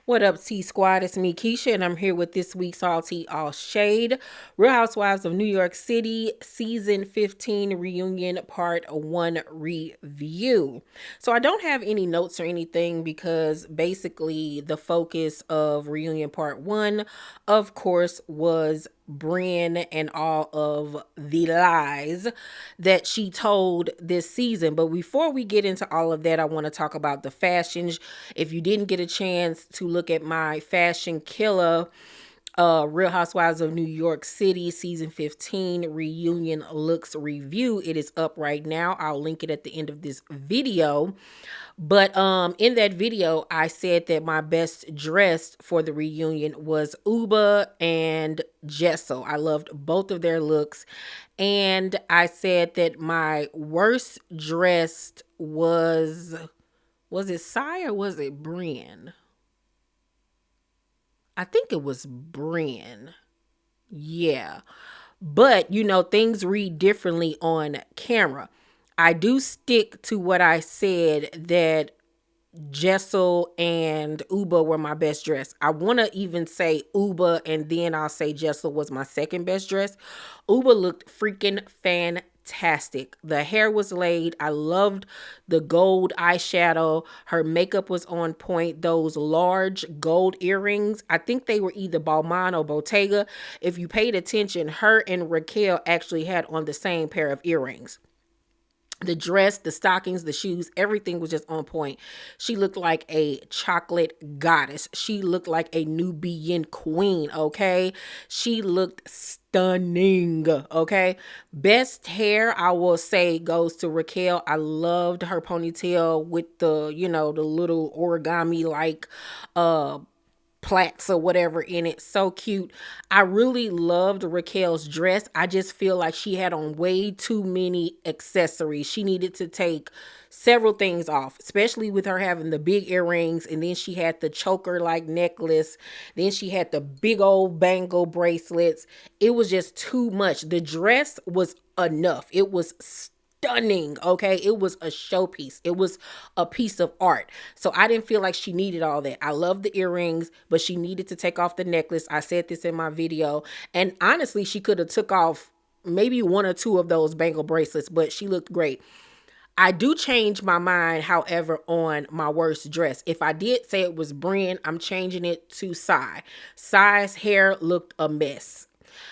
What up, T Squad? It's me, Keisha, and I'm here with this week's All Tea, All Shade Real Housewives of New York City Season 15 Reunion Part 1 review. So, I don't have any notes or anything because basically the focus of Reunion Part 1, of course, was Brynn and all of the lies that she told this season. But before we get into all of that, I want to talk about the fashions. If you didn't get a chance to look at my fashion killer Real Housewives of New York City season 15 reunion looks review, it is up right now. I'll link it at the end of this video. But in that video, I said that my best dressed for the reunion was Uba and Jessel. I loved both of their looks. And I said that my worst dressed was it Sai or was it Brynn? I think it was Brynn. Yeah. But, things read differently on camera. I do stick to what I said that Jessel and Uba were my best dress. I want to even say Uba and then I'll say Jessel was my second best dress. Uba looked freaking fantastic. The hair was laid. I loved the gold eyeshadow. Her makeup was on point. Those large gold earrings, I think they were either Balmain or Bottega. If you paid attention, her and Raquel actually had on the same pair of earrings. The dress, the stockings, the shoes, everything was just on point. She looked like a chocolate goddess. She looked like a Nubian queen, okay? She looked stunning, okay? Best hair, I will say, goes to Raquel. I loved her ponytail with the little origami like plaits or whatever in it. So cute. I really loved Raquel's dress. I just feel like she had on way too many accessories. She needed to take several things off, especially with her having the big earrings, and then she had the choker like necklace, then she had the big old bangle bracelets. It was just too much. The dress was enough. It was stunning, okay? It was a showpiece. It was a piece of art. So I didn't feel like she needed all that. I love the earrings, but she needed to take off the necklace. I said this in my video. And honestly, she could have took off maybe one or two of those bangle bracelets, but she looked great. I do change my mind, however, on my worst dress. If I did say it was Brynn, I'm changing it to Sai. Sai's hair looked a mess.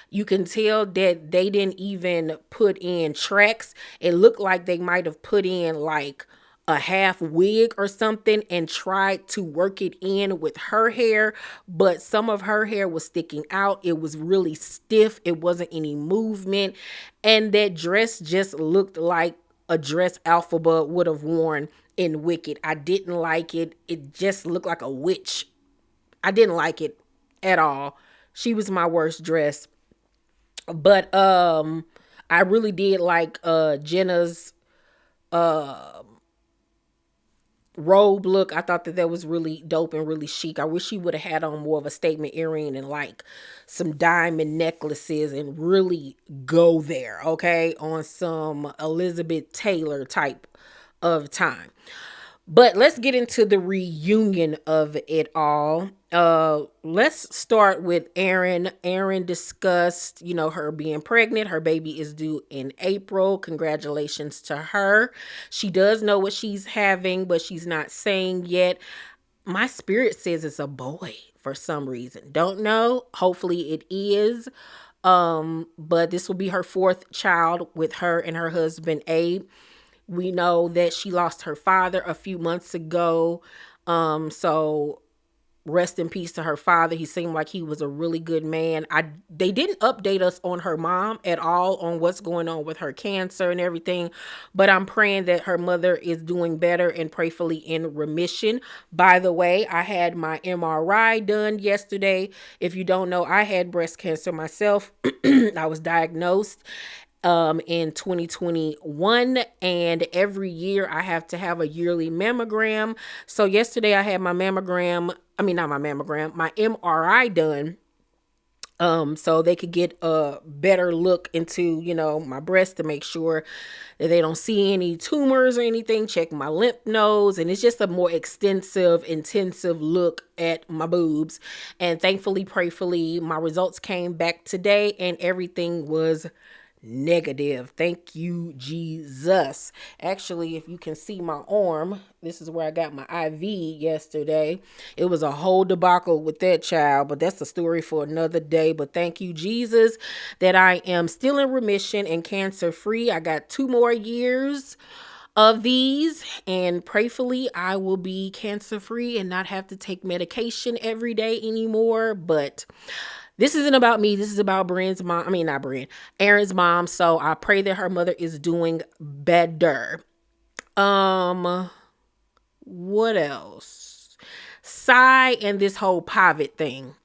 You can tell that they didn't even put in tracks. It looked like they might have put in like a half wig or something and tried to work it in with her hair, but some of her hair was sticking out. It was really stiff. It wasn't any movement. And that dress just looked like a dress Alphaba would have worn in Wicked. I didn't like it. It just looked like a witch. I didn't like it at all. She was my worst dress. But I really did like Jenna's uh robe look. I thought that was really dope and really chic. I wish she would have had on more of a statement earring and like some diamond necklaces and really go there, okay, on some Elizabeth Taylor type of time. But let's get into the reunion of it all. Let's start with Erin. Erin discussed, her being pregnant. Her baby is due in April. Congratulations to her. She does know what she's having, but she's not saying yet. My spirit says it's a boy for some reason. Don't know. Hopefully it is. But this will be her fourth child with her and her husband Abe. We know that she lost her father a few months ago. So rest in peace to her father. He seemed like he was a really good man. They didn't update us on her mom at all on what's going on with her cancer and everything, but I'm praying that her mother is doing better and prayerfully in remission. By the way, I had my MRI done yesterday. If you don't know, I had breast cancer myself. I was diagnosed in 2021, and every year I have to have a yearly mammogram. So yesterday I had my mammogram, I mean not my mammogram, my MRI done, so they could get a better look into, my breast to make sure that they don't see any tumors or anything. Check my lymph nodes, and it's just a more extensive, intensive look at my boobs. And thankfully, prayfully, my results came back today, and everything was negative. Thank you, Jesus. Actually, if you can see my arm, this is where I got my IV yesterday. It was a whole debacle with that child, but that's a story for another day. But thank you, Jesus, that I am still in remission and cancer free. I got 2 more years of these, and prayfully I will be cancer free and not have to take medication every day anymore. But this isn't about me. This is about Brynn's mom. I mean, not Brynn, Aaron's mom. So I pray that her mother is doing better. What else? Sai and this whole Pavit thing.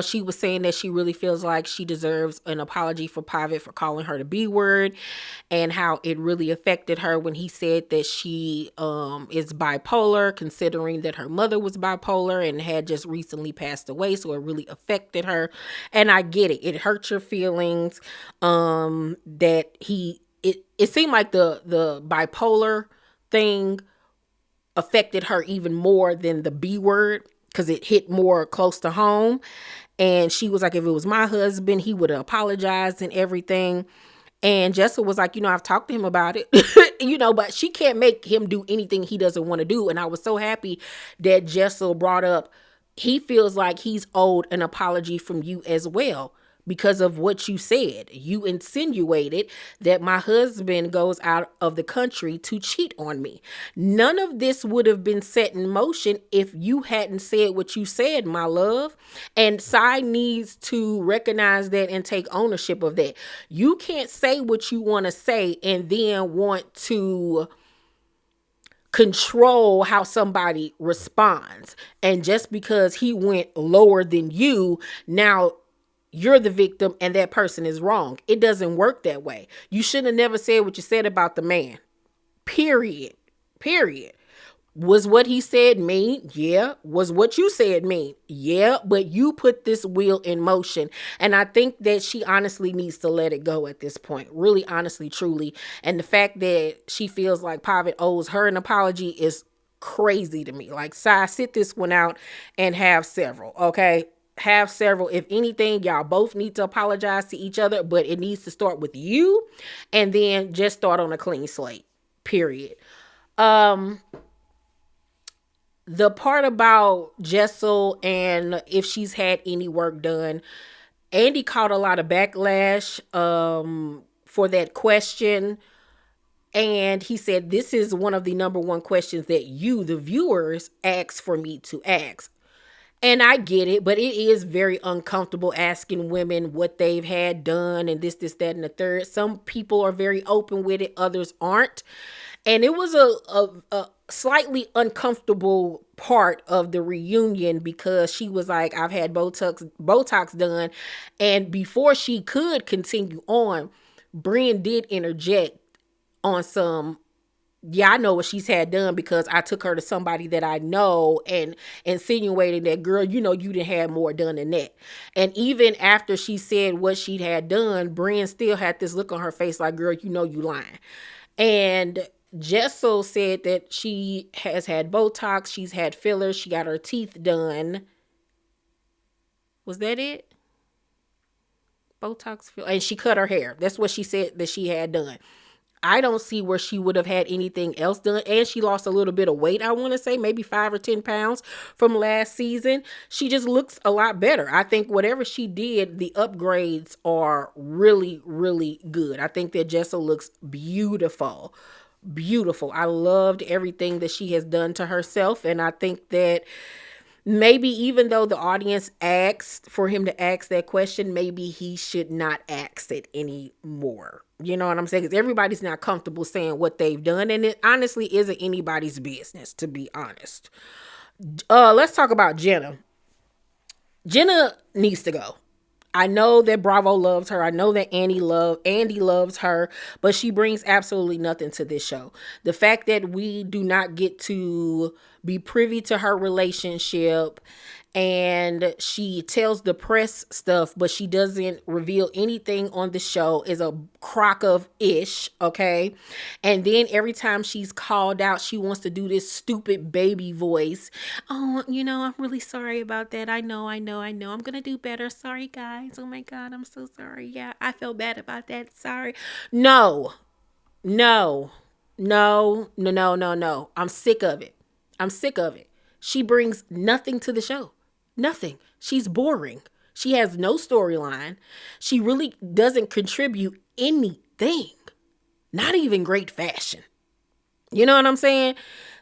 She was saying that she really feels like she deserves an apology for Pavit for calling her the B word, and how it really affected her when he said that she is bipolar, considering that her mother was bipolar and had just recently passed away. So it really affected her. And I get it. It hurt your feelings. That it seemed like the bipolar thing affected her even more than the B word, because it hit more close to home. And she was like, if it was my husband, he would have apologized and everything. And Jessel was like, I've talked to him about it, but she can't make him do anything he doesn't want to do. And I was so happy that Jessel brought up, he feels like he's owed an apology from you as well, because of what you said. You insinuated that my husband goes out of the country to cheat on me. None of this would have been set in motion if you hadn't said what you said, my love. And Sai needs to recognize that and take ownership of that. You can't say what you want to say and then want to control how somebody responds. And just because he went lower than you, now you're the victim and that person is wrong. It doesn't work that way. You should have never said what you said about the man. Period. Was what he said mean? Yeah. Was what you said mean? Yeah. But you put this wheel in motion. And I think that she honestly needs to let it go at this point. Really, honestly, truly. And the fact that she feels like Pavit owes her an apology is crazy to me. Like, Sai, sit this one out and have several, okay? Have several. If anything, y'all both need to apologize to each other, but it needs to start with you, and then just start on a clean slate. Period. The part about Jessel and if she's had any work done, Andy caught a lot of backlash for that question. And he said, this is one of the number one questions that you, the viewers, ask for me to ask. And I get it, but it is very uncomfortable asking women what they've had done and this, that, and the third. Some people are very open with it. Others aren't. And it was a slightly uncomfortable part of the reunion, because she was like, I've had Botox done. And before she could continue on, Brynn did interject on some, yeah, I know what she's had done because I took her to somebody that I know, and insinuating that, girl, you didn't have more done than that. And even after she said what she'd had done, Brynn still had this look on her face like, girl, you lying. And Jessel said that she has had Botox, she's had fillers, she got her teeth done. Was that it? Botox, filler, and she cut her hair. That's what she said that she had done. I don't see where she would have had anything else done. And she lost a little bit of weight, I want to say, maybe 5 or 10 pounds from last season. She just looks a lot better. I think whatever she did, the upgrades are really, really good. I think that Jessel looks beautiful. Beautiful. I loved everything that she has done to herself. And I think that maybe even though the audience asked for him to ask that question, maybe he should not ask it anymore. You know what I'm saying? Because everybody's not comfortable saying what they've done. And it honestly isn't anybody's business, to be honest. Let's talk about Jenna. Jenna needs to go. I know that Bravo loves her. I know that Andy loves her, but she brings absolutely nothing to this show. The fact that we do not get to be privy to her relationship, and she tells the press stuff, but she doesn't reveal anything on the show, is a crock of ish, okay? And then every time she's called out, she wants to do this stupid baby voice. Oh, I'm really sorry about that. I know. I'm gonna do better. Sorry, guys. Oh my God, I'm so sorry. Yeah, I feel bad about that. Sorry. No, no, no. I'm sick of it. I'm sick of it. She brings nothing to the show. Nothing. She's boring. She has no storyline. She really doesn't contribute anything. Not even great fashion. You know what I'm saying?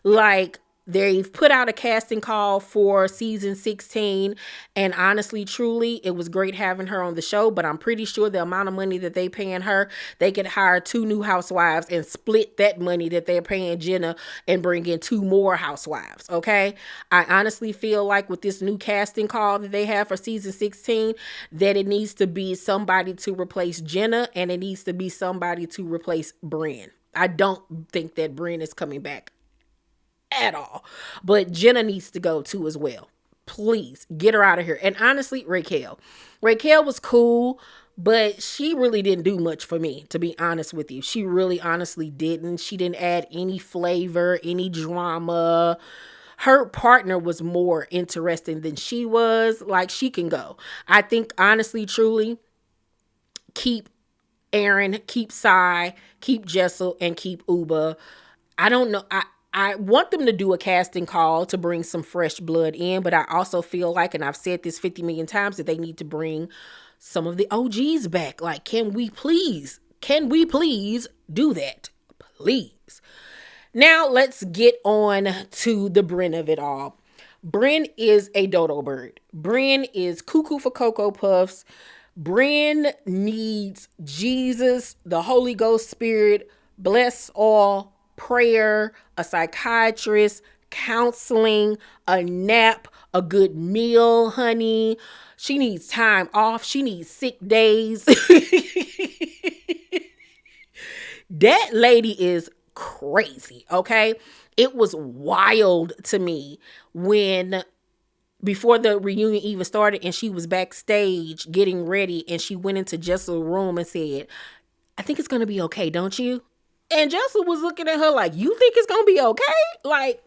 Like, they've put out a casting call for season 16, and honestly, truly, it was great having her on the show, but I'm pretty sure the amount of money that they paying her, they could hire 2 new housewives and split that money that they're paying Jenna and bring in 2 more housewives, okay? I honestly feel like with this new casting call that they have for season 16, that it needs to be somebody to replace Jenna, and it needs to be somebody to replace Brynn. I don't think that Brynn is coming back at all. But Jenna needs to go too as well. Please get her out of here. And honestly, Raquel. Raquel was cool, but she really didn't do much for me, to be honest with you. She really honestly didn't. She didn't add any flavor, any drama. Her partner was more interesting than she was. Like, she can go. I think honestly, truly, keep Aaron, keep Sai, keep Jessel, and keep Uba. I don't know. I want them to do a casting call to bring some fresh blood in, but I also feel like, and I've said this 50 million times, that they need to bring some of the OGs back. Like, can we please do that? Please. Now let's get on to the Brynn of it all. Brynn is a dodo bird. Brynn is cuckoo for Cocoa Puffs. Brynn needs Jesus, the Holy Ghost Spirit, bless all, prayer, a psychiatrist, counseling, a nap, a good meal, honey. She needs time off. She needs sick days. That lady is crazy, okay? It was wild to me when, before the reunion even started and she was backstage getting ready, and she went into Jessel's room and said, I think it's going to be okay, don't you? And Jessel was looking at her like, you think it's going to be okay? Like,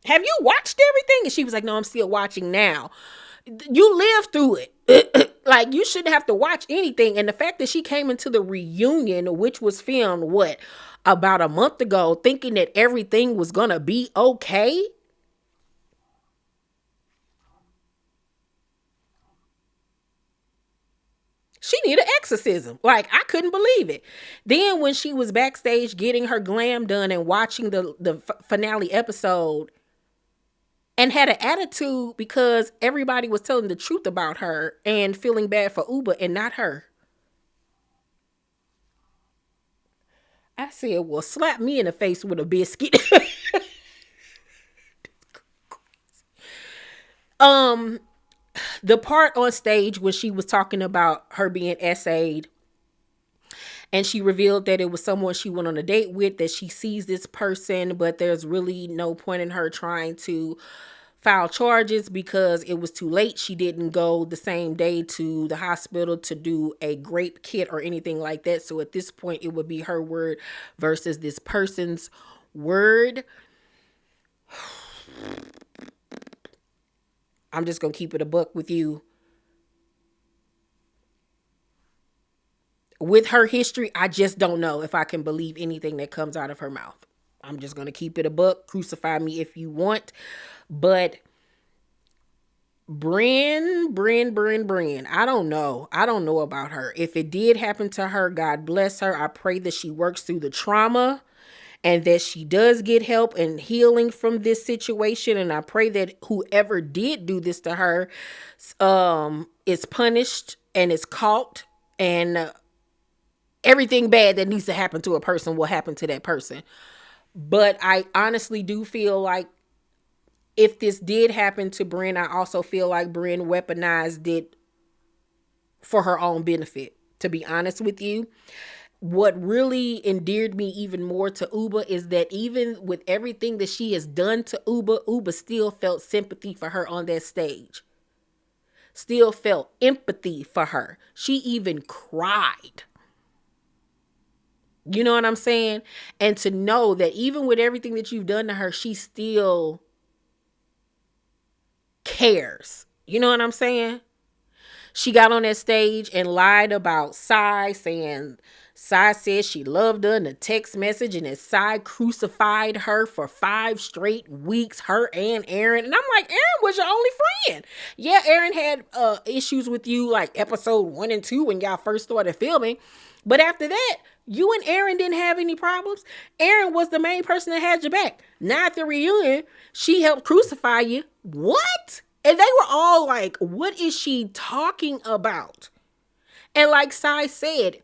have you watched everything? And she was like, no, I'm still watching now. You lived through it. Like, you shouldn't have to watch anything. And the fact that she came into the reunion, which was filmed, about a month ago, thinking that everything was going to be okay. She needed exorcism. Like, I couldn't believe it. Then when she was backstage getting her glam done and watching the finale episode, and had an attitude because everybody was telling the truth about her and feeling bad for Uba and not her. I said, well, slap me in the face with a biscuit. The part on stage when she was talking about her being essayed, and she revealed that it was someone she went on a date with, that she sees this person, but there's really no point in her trying to file charges because it was too late. She didn't go the same day to the hospital to do a grape kit or anything like that. So at this point, it would be her word versus this person's word. I'm just going to keep it a buck with you. With her history, I just don't know if I can believe anything that comes out of her mouth. I'm just going to keep it a buck. Crucify me if you want. But Brynn. I don't know. I don't know about her. If it did happen to her, God bless her. I pray that she works through the trauma and that she does get help and healing from this situation. And I pray that whoever did do this to her is punished and is caught, and everything bad that needs to happen to a person will happen to that person. But I honestly do feel like if this did happen to Brynn, I also feel like Brynn weaponized it for her own benefit, to be honest with you. what really endeared me even more to Uba is that even with everything that she has done to Uba, Uba still felt sympathy for her on that stage. Still felt empathy for her. She even cried. You know what I'm saying? And to know that even with everything that you've done to her, she still cares. You know what I'm saying? She got on that stage and lied about Sai, saying Sai said she loved her in a text message and that Sai crucified her for 5 straight weeks, her and Aaron. And I'm like, Aaron was your only friend. Yeah, Aaron had issues with you like episode 1 and 2 when y'all first started filming. But after that, you and Aaron didn't have any problems. Aaron was the main person that had your back. Now at the reunion, she helped crucify you. What? And they were all like, what is she talking about? And like Sai said,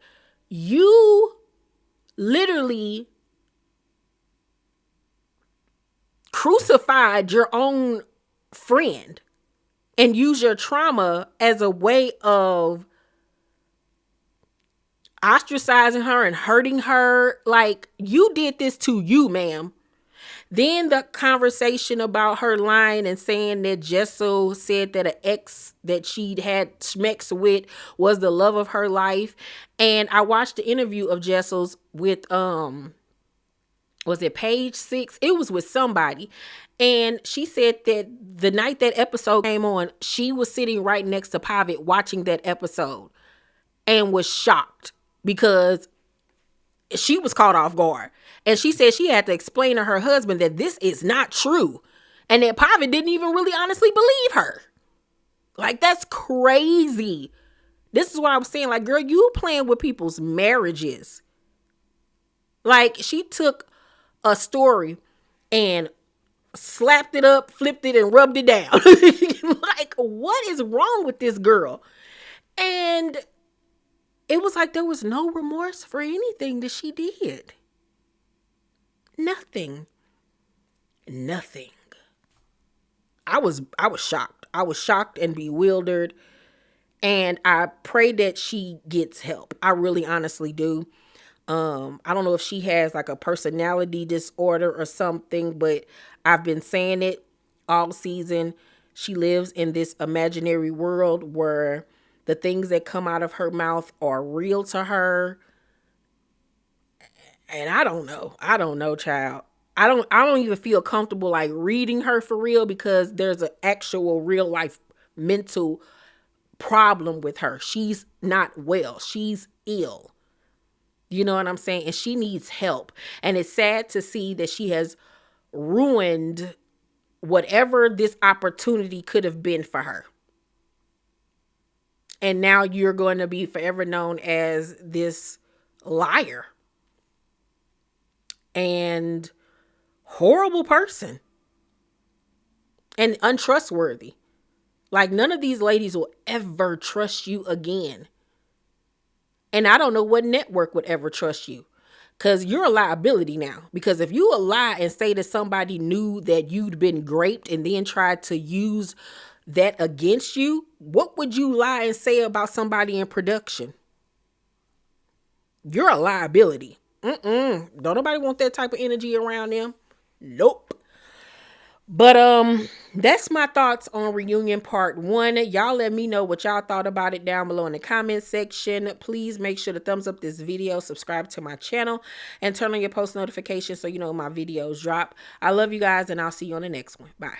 you literally crucified your own friend and used your trauma as a way of ostracizing her and hurting her. Like, you did this to you, ma'am. Then the conversation about her lying and saying that Jessel said that an ex that she'd had schmecks with was the love of her life. And I watched the interview of Jessel's with was it Page 6? It was with somebody. And she said that the night that episode came on, she was sitting right next to Pavit watching that episode and was shocked because she was caught off guard. And she said she had to explain to her husband that this is not true. And that Pavit didn't even really honestly believe her. Like, that's crazy. This is what I was saying. Like, girl, you playing with people's marriages. Like, she took a story and slapped it up, flipped it, and rubbed it down. Like, what is wrong with this girl? And it was like there was no remorse for anything that she did. Nothing. I was shocked. I was shocked and bewildered. And I pray that she gets help. I really honestly do. I don't know if she has like a personality disorder or something, but I've been saying it all season. She lives in this imaginary world where the things that come out of her mouth are real to her. And I don't know, child. I don't even feel comfortable like reading her for real because there's an actual real life mental problem with her. She's not well. She's ill. You know what I'm saying? And she needs help. And it's sad to see that she has ruined whatever this opportunity could have been for her. And now you're going to be forever known as this liar and horrible person and untrustworthy. Like, none of these ladies will ever trust you again. And I don't know what network would ever trust you, because you're a liability now. Because if you lie and say that somebody knew that you'd been raped and then tried to use that against you, what would you lie and say about somebody in production? You're a liability. Don't nobody want that type of energy around them. Nope. But that's my thoughts on Reunion Part 1. Y'all let me know what y'all thought about it down below in the comment section. Please make sure to thumbs up this video, subscribe to my channel, and turn on your post notifications so you know my videos drop. I love you guys, and I'll see you on the next one. Bye.